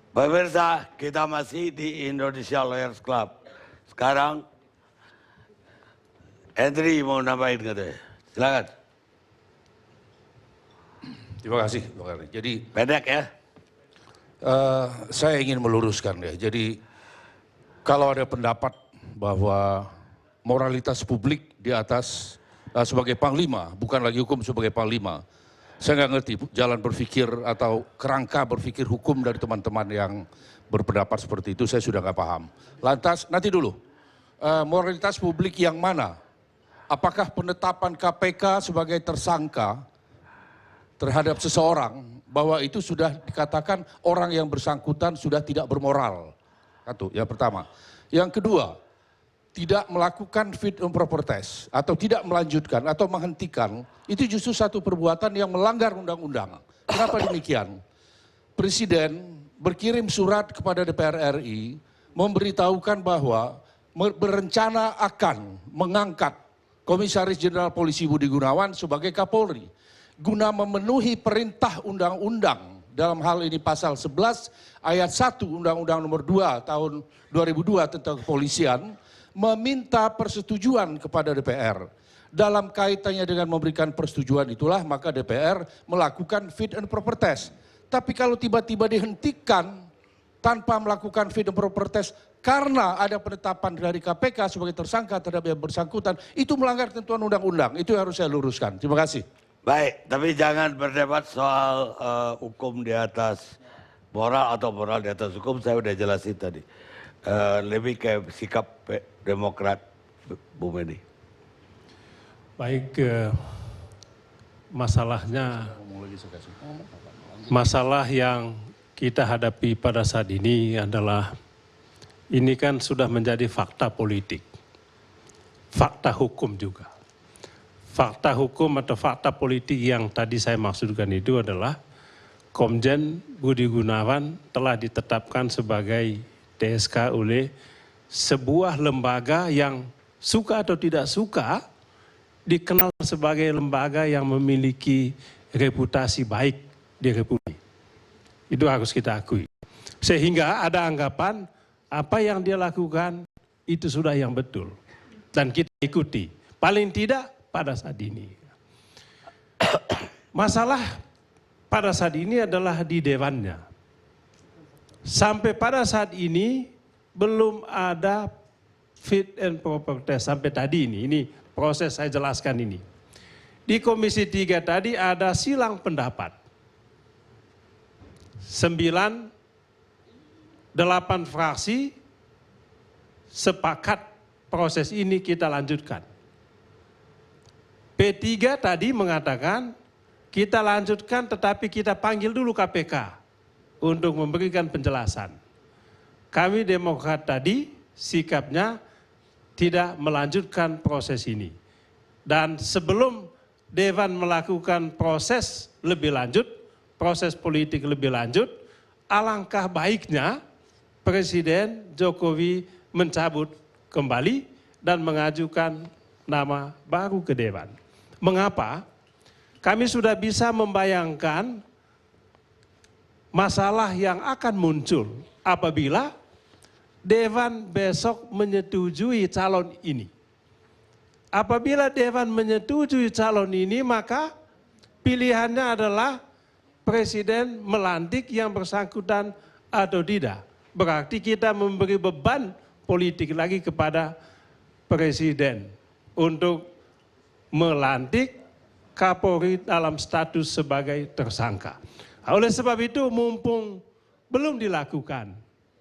Pemirsa, kita masih di Indonesia Lawyers Club. Sekarang, Henry mau nambahin katanya. Silakan. Terima kasih, Bang Arni. Jadi pendek ya. Saya ingin meluruskan ya. Jadi kalau ada pendapat bahwa moralitas publik di atas sebagai panglima, bukan lagi hukum sebagai panglima, saya nggak ngerti jalan berpikir atau kerangka berpikir hukum dari teman-teman yang berpendapat seperti itu, saya sudah nggak paham. Lantas, nanti dulu, moralitas publik yang mana? Apakah penetapan KPK sebagai tersangka terhadap seseorang, bahwa itu sudah dikatakan orang yang bersangkutan sudah tidak bermoral? Satu, yang pertama. Yang kedua, tidak melakukan fit and proper test, atau tidak melanjutkan, atau menghentikan, itu justru satu perbuatan yang melanggar undang-undang. Kenapa demikian? Presiden berkirim surat kepada DPR RI, memberitahukan bahwa berencana akan mengangkat Komisaris Jenderal Polisi Budi Gunawan sebagai Kapolri, guna memenuhi perintah undang-undang, dalam hal ini pasal 11 ayat 1 Undang-Undang nomor 2 tahun 2002 tentang kepolisian, meminta persetujuan kepada DPR. Dalam kaitannya dengan memberikan persetujuan itulah maka DPR melakukan fit and proper test. Tapi kalau tiba-tiba dihentikan tanpa melakukan fit and proper test karena ada penetapan dari KPK sebagai tersangka terhadap yang bersangkutan, itu melanggar ketentuan undang-undang. Itu yang harus saya luruskan. Terima kasih. Baik, tapi jangan berdebat soal hukum di atas moral atau moral di atas hukum, saya udah jelasin tadi. Lebih ke sikap Demokrat, Bu Medi. Baik, masalah yang kita hadapi pada saat ini adalah, ini kan sudah menjadi fakta politik, fakta hukum juga. Fakta hukum atau fakta politik yang tadi saya maksudkan itu adalah Komjen Budi Gunawan telah ditetapkan sebagai TSK oleh sebuah lembaga yang suka atau tidak suka dikenal sebagai lembaga yang memiliki reputasi baik di Republik. Itu harus kita akui. Sehingga ada anggapan apa yang dia lakukan itu sudah yang betul. Dan kita ikuti. Paling tidak pada saat ini. Masalah pada saat ini adalah di dewannya. Sampai pada saat ini belum ada fit and proper test sampai tadi ini proses saya jelaskan ini. Di Komisi 3 tadi ada silang pendapat. 8 fraksi sepakat proses ini kita lanjutkan. P3 tadi mengatakan kita lanjutkan tetapi kita panggil dulu KPK untuk memberikan penjelasan. Kami Demokrat tadi sikapnya tidak melanjutkan proses ini. Dan sebelum Dewan melakukan proses lebih lanjut, proses politik lebih lanjut, alangkah baiknya Presiden Jokowi mencabut kembali dan mengajukan nama baru ke Dewan. Mengapa? Kami sudah bisa membayangkan masalah yang akan muncul apabila Dewan besok menyetujui calon ini. Apabila Dewan menyetujui calon ini, maka pilihannya adalah Presiden melantik yang bersangkutan atau tidak. Berarti kita memberi beban politik lagi kepada Presiden untuk melantik Kapolri dalam status sebagai tersangka. Oleh sebab itu, mumpung belum dilakukan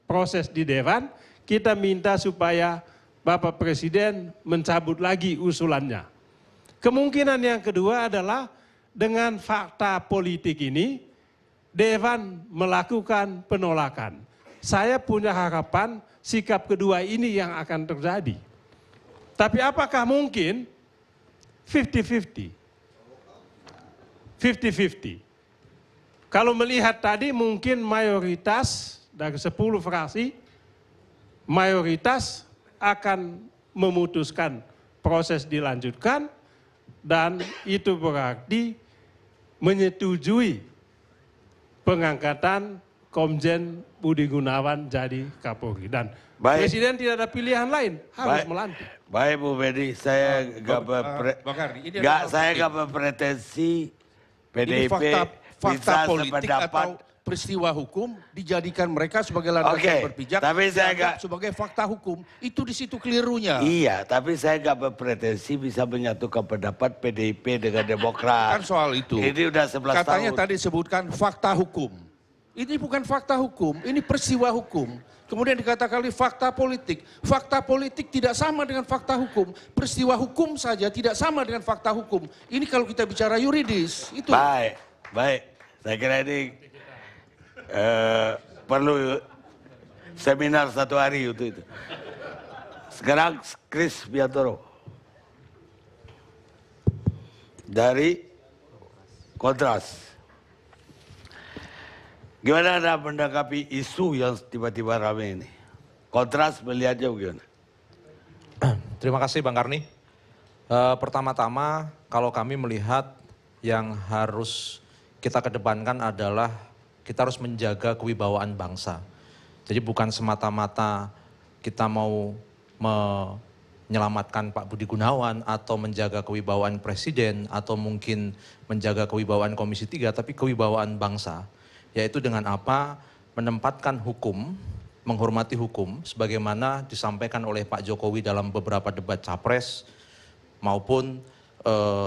proses di Dewan, kita minta supaya Bapak Presiden mencabut lagi usulannya. Kemungkinan yang kedua adalah dengan fakta politik ini, Dewan melakukan penolakan. Saya punya harapan sikap kedua ini yang akan terjadi. Tapi apakah mungkin 50-50? 50-50. Kalau melihat tadi mungkin mayoritas dari 10 fraksi, mayoritas akan memutuskan proses dilanjutkan dan itu berarti menyetujui pengangkatan Komjen Budi Gunawan jadi Kapolri. Dan Baik. Presiden tidak ada pilihan lain, harus melantik. Baik Bu Bedi, saya nggak berpretensi Ini PDIP fakta bisa politik sependapat. atau peristiwa hukum dijadikan mereka sebagai landasan berpijak, tapi saya dianggap nggak- sebagai fakta hukum. Itu di situ kelirunya. Iya, tapi saya nggak berpretensi bisa menyatukan pendapat PDIP dengan Demokrat. Kan soal itu. Ini udah 11 Katanya tahun. tadi sebutkan fakta hukum. Ini bukan fakta hukum, ini peristiwa hukum. Kemudian dikatakan fakta politik. Fakta politik tidak sama dengan fakta hukum. Peristiwa hukum saja tidak sama dengan fakta hukum. Ini kalau kita bicara yuridis, itu. Baik, baik. Saya kira ini perlu seminar 1 hari untuk itu. Sekarang Kris Biantoro dari Kontras. Gimana Anda menanggapi isu yang tiba-tiba ramai ini? Kontras melihatnya bagaimana? Terima kasih Bang Karni. Pertama-tama kalau kami melihat yang harus kita kedepankan adalah kita harus menjaga kewibawaan bangsa. Jadi bukan semata-mata kita mau menyelamatkan Pak Budi Gunawan atau menjaga kewibawaan Presiden atau mungkin menjaga kewibawaan Komisi 3, tapi kewibawaan bangsa. Yaitu dengan apa? Menempatkan hukum, menghormati hukum sebagaimana disampaikan oleh Pak Jokowi dalam beberapa debat Capres maupun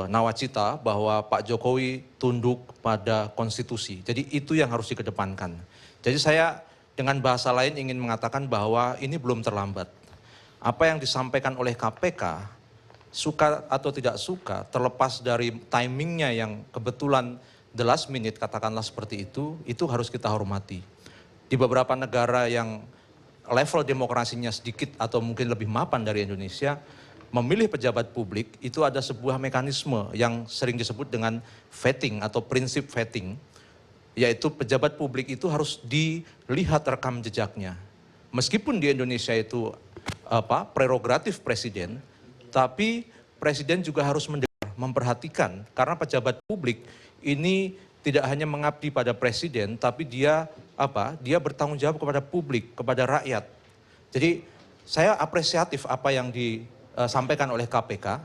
nawacita bahwa Pak Jokowi tunduk pada konstitusi. Jadi itu yang harus dikedepankan. Jadi saya dengan bahasa lain ingin mengatakan bahwa ini belum terlambat. Apa yang disampaikan oleh KPK, suka atau tidak suka, terlepas dari timingnya yang kebetulan the last minute katakanlah seperti itu harus kita hormati. Di beberapa negara yang level demokrasinya sedikit atau mungkin lebih mapan dari Indonesia, memilih pejabat publik itu ada sebuah mekanisme yang sering disebut dengan vetting atau prinsip vetting, yaitu pejabat publik itu harus dilihat rekam jejaknya. Meskipun di Indonesia itu prerogatif presiden, tapi presiden juga harus mendengar, memperhatikan, karena pejabat publik ini tidak hanya mengabdi pada presiden, tapi dia bertanggung jawab kepada publik, kepada rakyat. Jadi saya apresiatif apa yang disampaikan oleh KPK,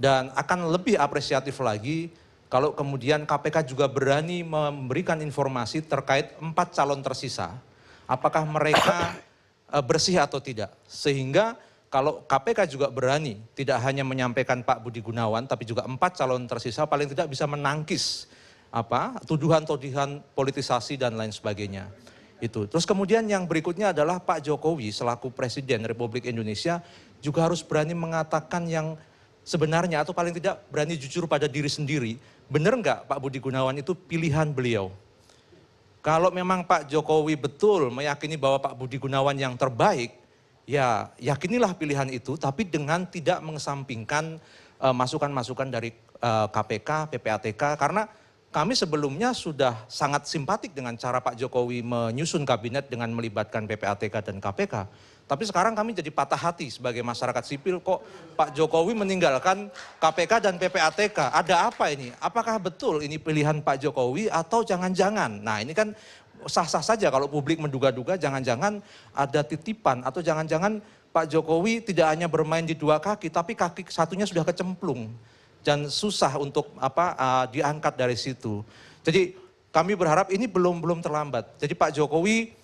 dan akan lebih apresiatif lagi kalau kemudian KPK juga berani memberikan informasi terkait 4 calon tersisa, apakah mereka bersih atau tidak. Sehingga kalau KPK juga berani tidak hanya menyampaikan Pak Budi Gunawan, tapi juga 4 calon tersisa paling tidak bisa menangkis tuduhan-tuduhan politisasi dan lain sebagainya. Itu. Terus kemudian yang berikutnya adalah Pak Jokowi selaku Presiden Republik Indonesia juga harus berani mengatakan yang sebenarnya atau paling tidak berani jujur pada diri sendiri. Benar nggak Pak Budi Gunawan itu pilihan beliau? Kalau memang Pak Jokowi betul meyakini bahwa Pak Budi Gunawan yang terbaik, ya yakinilah pilihan itu, tapi dengan tidak mengesampingkan masukan-masukan dari KPK, PPATK, karena kami sebelumnya sudah sangat simpatik dengan cara Pak Jokowi menyusun kabinet dengan melibatkan PPATK dan KPK. Tapi sekarang kami jadi patah hati sebagai masyarakat sipil, kok Pak Jokowi meninggalkan KPK dan PPATK. Ada apa ini? Apakah betul ini pilihan Pak Jokowi atau jangan-jangan? Nah ini kan sah-sah saja kalau publik menduga-duga jangan-jangan ada titipan atau jangan-jangan Pak Jokowi tidak hanya bermain di 2 kaki, tapi kaki satunya sudah kecemplung. Dan susah untuk diangkat dari situ. Jadi kami berharap ini belum terlambat. Jadi Pak Jokowi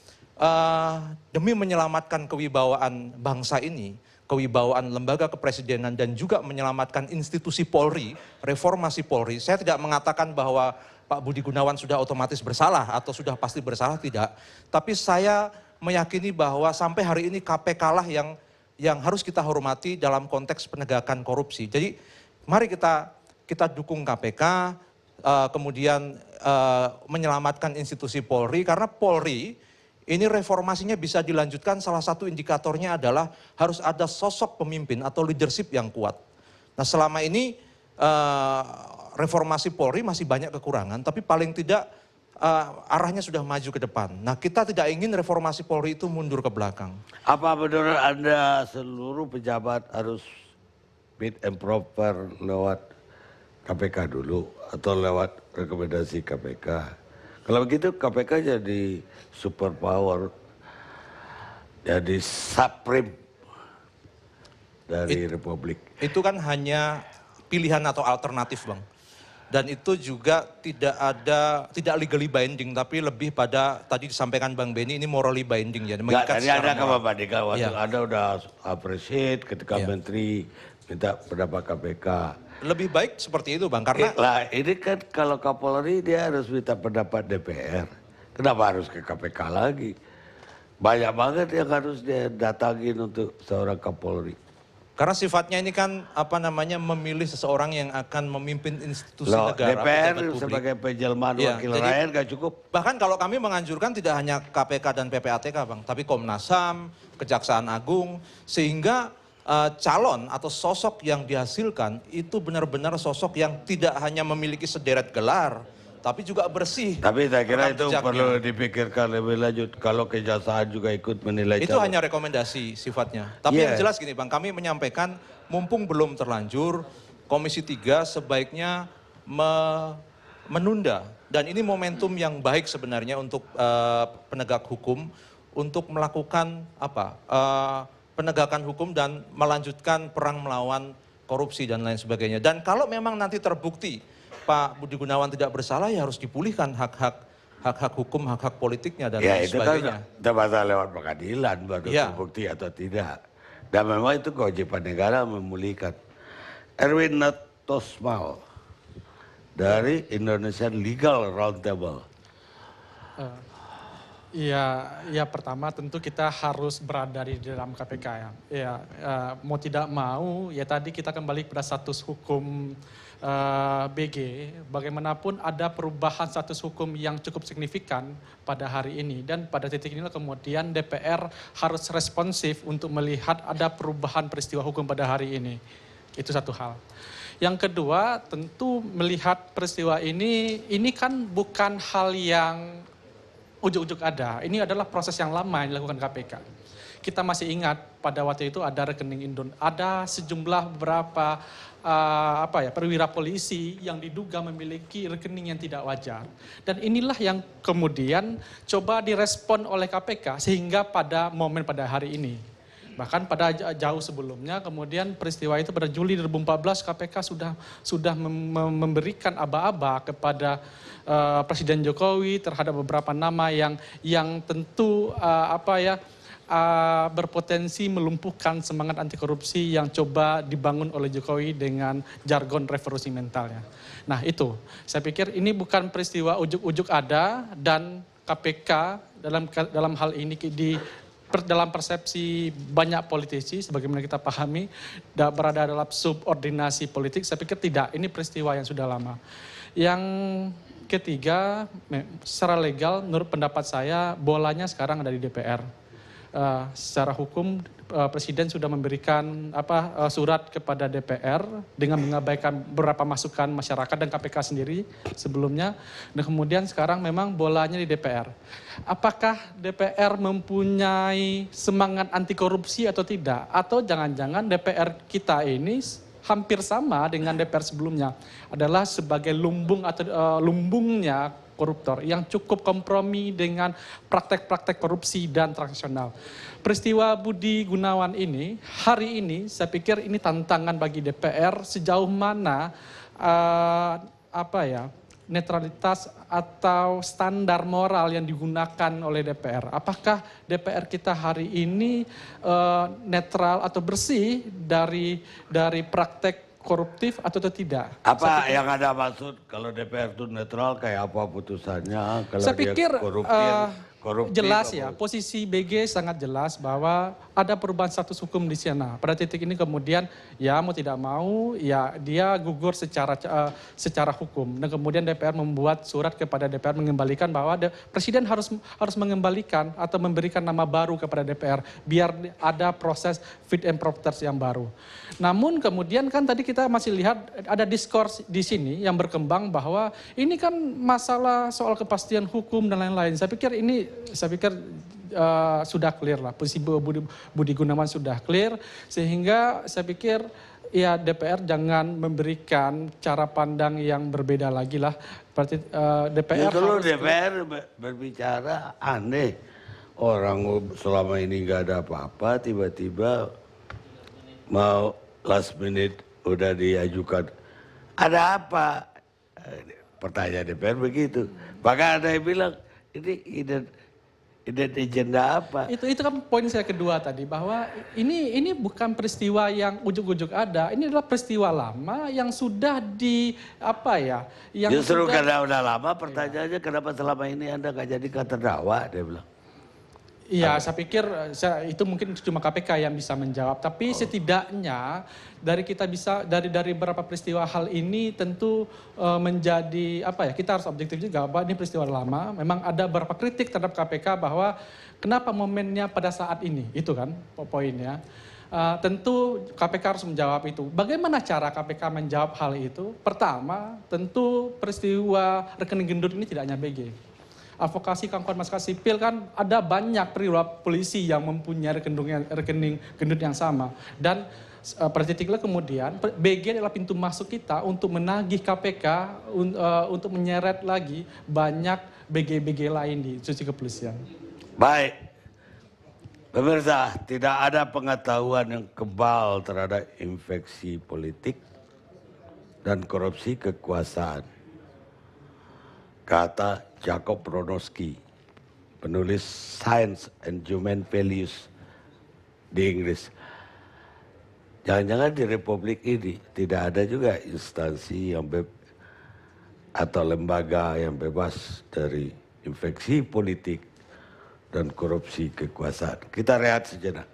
demi menyelamatkan kewibawaan bangsa ini, kewibawaan lembaga kepresidenan dan juga menyelamatkan institusi Polri, reformasi Polri. Saya tidak mengatakan bahwa Pak Budi Gunawan sudah otomatis bersalah atau sudah pasti bersalah, tidak. Tapi saya meyakini bahwa sampai hari ini KPK lah yang harus kita hormati dalam konteks penegakan korupsi. Jadi mari kita dukung KPK, kemudian menyelamatkan institusi Polri, karena Polri ini reformasinya bisa dilanjutkan, salah satu indikatornya adalah harus ada sosok pemimpin atau leadership yang kuat. Nah selama ini reformasi Polri masih banyak kekurangan, tapi paling tidak arahnya sudah maju ke depan. Nah kita tidak ingin reformasi Polri itu mundur ke belakang. Apa menurut Anda seluruh pejabat harus fit and proper lewat KPK dulu atau lewat rekomendasi KPK? Kalau begitu KPK jadi superpower, jadi supreme dari Republik. Itu kan hanya pilihan atau alternatif, Bang. Dan itu juga tidak legally binding, tapi lebih pada tadi disampaikan Bang Benny ini morally binding ya. Enggak, tadi ada moral. Kababadika waktu Anda udah appreciate ketika Iya. Menteri minta pendapat KPK. Lebih baik seperti itu, Bang, karena Lah ini kan kalau Kapolri dia harus minta pendapat DPR. Kenapa harus ke KPK lagi? Banyak banget yang harus dia datangin untuk seorang Kapolri. karena sifatnya ini kan memilih seseorang yang akan memimpin institusi Loh, negara. DPR pejabat publik. sebagai penjelmaan Iya, wakil jadi- rakyat gak cukup. Bahkan kalau kami menganjurkan tidak hanya KPK dan PPATK, Bang, tapi Komnas HAM, Kejaksaan Agung, sehingga calon atau sosok yang dihasilkan itu benar-benar sosok yang tidak hanya memiliki sederet gelar, tapi juga bersih. Tapi saya kira rekam itu jejaknya. perlu dipikirkan lebih lanjut. Kalau kejaksaan juga ikut menilai Itu calon. hanya rekomendasi sifatnya. Tapi Yes. yang jelas gini Bang, kami menyampaikan mumpung belum terlanjur, Komisi 3 sebaiknya menunda. Dan ini momentum yang baik sebenarnya untuk penegak hukum untuk melakukan penegakan hukum dan melanjutkan perang melawan korupsi dan lain sebagainya. Dan kalau memang nanti terbukti Pak Budi Gunawan tidak bersalah, ya harus dipulihkan hak-hak hukum, hak-hak politiknya dan Ya lain itu sebagainya. kan terbatas lewat pengadilan baru Iya. terbukti atau tidak. Dan memang itu kewajiban negara memulihkan. Erwin Natosmal dari Indonesian Legal Roundtable. Ya pertama tentu kita harus berada di dalam KPK ya. Mau tidak mau, ya tadi kita kembali pada status hukum BG. Bagaimanapun ada perubahan status hukum yang cukup signifikan pada hari ini. Dan pada titik inilah kemudian DPR harus responsif untuk melihat ada perubahan peristiwa hukum pada hari ini. Itu satu hal. Yang kedua tentu melihat peristiwa ini kan bukan hal yang ujuk-ujuk ada. Ini adalah proses yang lama yang dilakukan KPK. Kita masih ingat pada waktu itu ada rekening ada sejumlah beberapa perwira polisi yang diduga memiliki rekening yang tidak wajar. Dan inilah yang kemudian coba direspon oleh KPK sehingga pada momen pada hari ini. Bahkan pada jauh sebelumnya, kemudian peristiwa itu pada Juli 2014 KPK sudah memberikan aba-aba kepada Presiden Jokowi terhadap beberapa nama yang tentu berpotensi melumpuhkan semangat anti korupsi yang coba dibangun oleh Jokowi dengan jargon revolusi mentalnya. Nah itu, saya pikir ini bukan peristiwa ujuk-ujuk ada dan KPK dalam hal ini dalam persepsi banyak politisi, sebagaimana kita pahami, berada dalam subordinasi politik, saya pikir tidak, ini peristiwa yang sudah lama. Yang ketiga, secara legal, menurut pendapat saya, bolanya sekarang ada di DPR. Secara hukum, Presiden sudah memberikan surat kepada DPR dengan mengabaikan beberapa masukan masyarakat dan KPK sendiri sebelumnya. Dan kemudian sekarang memang bolanya di DPR. Apakah DPR mempunyai semangat anti korupsi atau tidak? Atau jangan-jangan DPR kita ini hampir sama dengan DPR sebelumnya, adalah sebagai lumbung atau lumbungnya koruptor yang cukup kompromi dengan praktek-praktek korupsi dan transaksional. Peristiwa Budi Gunawan ini, hari ini saya pikir ini tantangan bagi DPR sejauh mana netralitas atau standar moral yang digunakan oleh DPR. Apakah DPR kita hari ini netral atau bersih dari praktek koruptif atau tidak? Apa yang Anda maksud kalau DPR itu netral kayak apa putusannya? Kalau Saya dia pikir koruptif, jelas apa? ya, posisi BG sangat jelas bahwa ada perubahan status hukum di sana. Pada titik ini kemudian ya mau tidak mau ya dia gugur secara hukum. Dan kemudian DPR membuat surat kepada DPR mengembalikan bahwa Presiden harus mengembalikan atau memberikan nama baru kepada DPR biar ada proses fit and proper test yang baru. Namun kemudian kan tadi kita masih lihat ada diskurs di sini yang berkembang bahwa ini kan masalah soal kepastian hukum dan lain-lain. Saya pikir sudah clear lah, posisi Budi Gunawan sudah clear, sehingga saya pikir ya DPR jangan memberikan cara pandang yang berbeda lagi lah. Berarti DPR Justru harus DPR berbicara aneh. Orang selama ini nggak ada apa-apa, tiba-tiba mau last minute udah diajukan. Ada apa? Pertanyaan DPR begitu. Bahkan ada yang bilang, ini ide agenda apa? itu kan poin saya kedua tadi, bahwa ini bukan peristiwa yang ujuk-ujuk ada, ini adalah peristiwa lama yang sudah yang Justru sudah, karena udah lama pertanyaannya kenapa selama ini Anda nggak jadi terdakwa, dia bilang. iya, saya pikir itu mungkin cuma KPK yang bisa menjawab. Tapi setidaknya dari beberapa peristiwa hal ini tentu menjadi kita harus objektif juga bahwa ini peristiwa lama. Memang ada beberapa kritik terhadap KPK bahwa kenapa momennya pada saat ini, itu kan poinnya. Tentu KPK harus menjawab itu. Bagaimana cara KPK menjawab hal itu? Pertama, tentu peristiwa rekening gendut ini tidak hanya BG. Advokasi kawan-kawan masyarakat sipil kan ada banyak perwira polisi yang mempunyai rekening gendut yang sama. Dan pada titiklah kemudian BG adalah pintu masuk kita untuk menagih KPK untuk menyeret lagi banyak BG-BG lain di institusi kepolisian. Baik, pemirsa, tidak ada pengetahuan yang kebal terhadap infeksi politik dan korupsi kekuasaan. Kata Jacob Bronowski, penulis Science and Human Values di Inggris. Jangan-jangan di Republik ini tidak ada juga instansi yang atau lembaga yang bebas dari infeksi politik dan korupsi kekuasaan. Kita rehat sejenak.